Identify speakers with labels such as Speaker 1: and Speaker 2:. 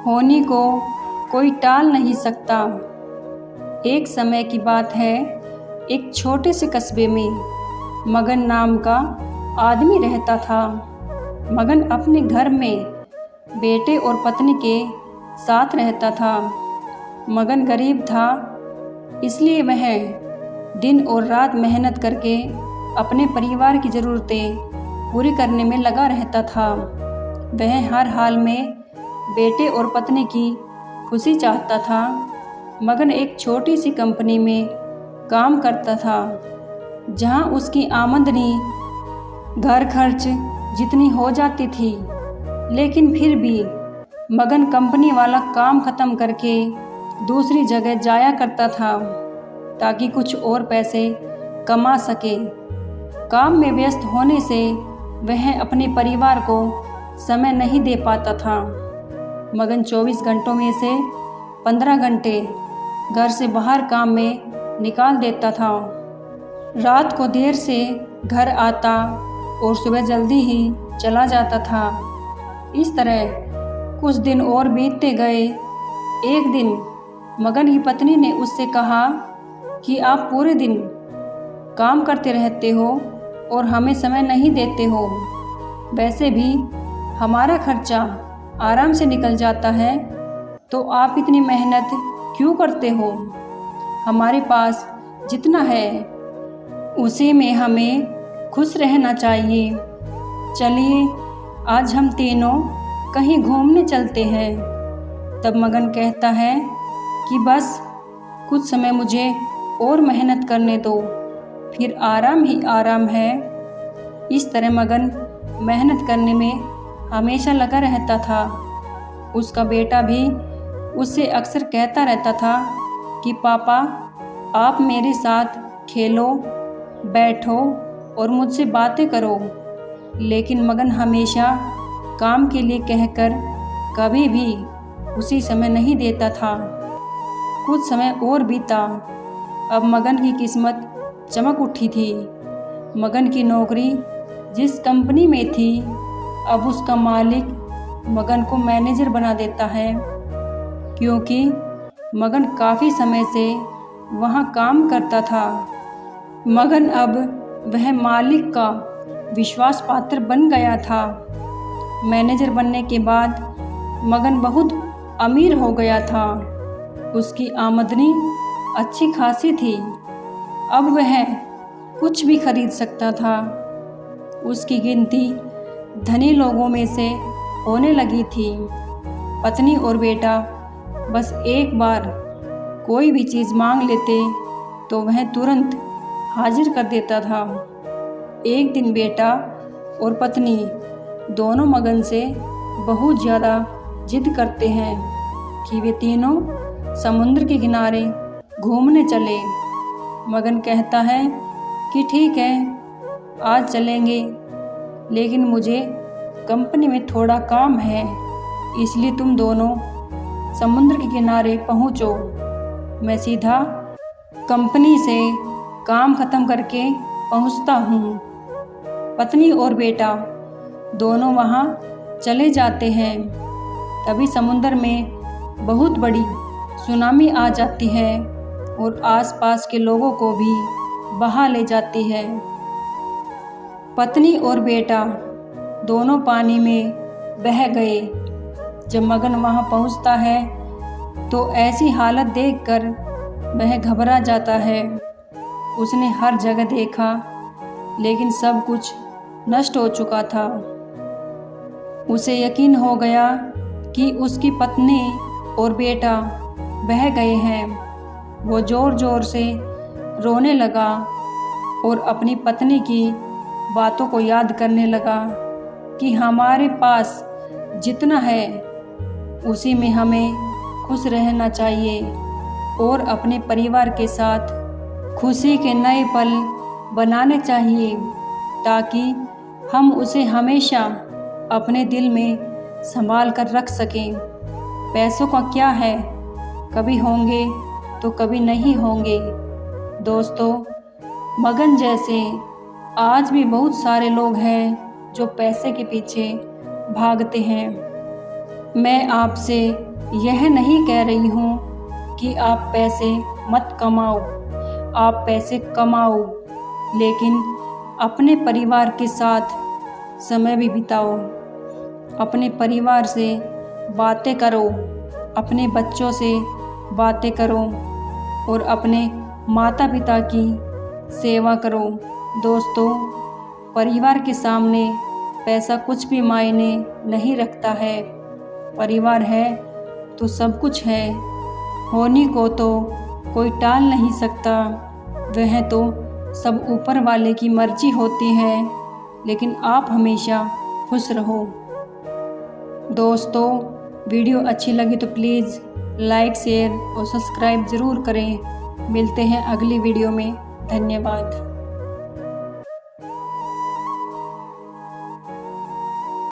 Speaker 1: होनी को कोई टाल नहीं सकता। एक समय की बात है, एक छोटे से कस्बे में मगन नाम का आदमी रहता था। मगन अपने घर में बेटे और पत्नी के साथ रहता था। मगन गरीब था, इसलिए वह दिन और रात मेहनत करके अपने परिवार की ज़रूरतें पूरी करने में लगा रहता था। वह हर हाल में बेटे और पत्नी की खुशी चाहता था। मगन एक छोटी सी कंपनी में काम करता था, जहां उसकी आमदनी घर खर्च जितनी हो जाती थी, लेकिन फिर भी मगन कंपनी वाला काम ख़त्म करके दूसरी जगह जाया करता था ताकि कुछ और पैसे कमा सके। काम में व्यस्त होने से वह अपने परिवार को समय नहीं दे पाता था। मगन 24 घंटों में से 15 घंटे घर से बाहर काम में निकाल देता था। रात को देर से घर आता और सुबह जल्दी ही चला जाता था। इस तरह कुछ दिन और बीतते गए। एक दिन मगन की पत्नी ने उससे कहा कि आप पूरे दिन काम करते रहते हो और हमें समय नहीं देते हो। वैसे भी हमारा खर्चा आराम से निकल जाता है, तो आप इतनी मेहनत क्यों करते हो? हमारे पास जितना है उसी में हमें खुश रहना चाहिए। चलिए आज हम तीनों कहीं घूमने चलते हैं। तब मगन कहता है कि बस कुछ समय मुझे और मेहनत करने दो, फिर आराम ही आराम है। इस तरह मगन मेहनत करने में हमेशा लगा रहता था। उसका बेटा भी उससे अक्सर कहता रहता था कि पापा आप मेरे साथ खेलो, बैठो और मुझसे बातें करो। लेकिन मगन हमेशा काम के लिए कहकर कभी भी उसी समय नहीं देता था। कुछ समय और बीता। अब मगन की किस्मत चमक उठी थी। मगन की नौकरी जिस कंपनी में थी, अब उसका मालिक मगन को मैनेजर बना देता है, क्योंकि मगन काफ़ी समय से वहाँ काम करता था। मगन अब वह मालिक का विश्वास पात्र बन गया था। मैनेजर बनने के बाद मगन बहुत अमीर हो गया था। उसकी आमदनी अच्छी खासी थी। अब वह कुछ भी खरीद सकता था। उसकी गिनती धनी लोगों में से होने लगी थी। पत्नी और बेटा बस एक बार कोई भी चीज़ मांग लेते तो वह तुरंत हाजिर कर देता था। एक दिन बेटा और पत्नी दोनों मगन से बहुत ज़्यादा जिद करते हैं कि वे तीनों समुद्र के किनारे घूमने चले। मगन कहता है कि ठीक है, आज चलेंगे, लेकिन मुझे कंपनी में थोड़ा काम है, इसलिए तुम दोनों समुद्र के किनारे पहुँचो। मैं सीधा कंपनी से काम ख़त्म करके पहुँचता हूँ। पत्नी और बेटा दोनों वहाँ चले जाते हैं। तभी समुद्र में बहुत बड़ी सुनामी आ जाती है और आसपास के लोगों को भी बहा ले जाती है। पत्नी और बेटा दोनों पानी में बह गए। जब मगन वहाँ पहुँचता है तो ऐसी हालत देखकर वह घबरा जाता है। उसने हर जगह देखा, लेकिन सब कुछ नष्ट हो चुका था। उसे यकीन हो गया कि उसकी पत्नी और बेटा बह गए हैं। वो ज़ोर ज़ोर से रोने लगा और अपनी पत्नी की बातों को याद करने लगा कि हमारे पास जितना है उसी में हमें खुश रहना चाहिए और अपने परिवार के साथ खुशी के नए पल बनाने चाहिए, ताकि हम उसे हमेशा अपने दिल में संभाल कर रख सकें। पैसों का क्या है, कभी होंगे तो कभी नहीं होंगे। दोस्तों, मगन जैसे आज भी बहुत सारे लोग हैं जो पैसे के पीछे भागते हैं। मैं आपसे यह नहीं कह रही हूँ कि आप पैसे मत कमाओ, आप पैसे कमाओ, लेकिन अपने परिवार के साथ समय भी बिताओ। अपने परिवार से बातें करो, अपने बच्चों से बातें करो और अपने माता पिता की सेवा करो। दोस्तों, परिवार के सामने पैसा कुछ भी मायने नहीं रखता है। परिवार है तो सब कुछ है। होनी को तो कोई टाल नहीं सकता, वह तो सब ऊपर वाले की मर्जी होती है, लेकिन आप हमेशा खुश रहो। दोस्तों, वीडियो अच्छी लगी तो प्लीज़ लाइक, शेयर और सब्सक्राइब ज़रूर करें। मिलते हैं अगली वीडियो में। धन्यवाद।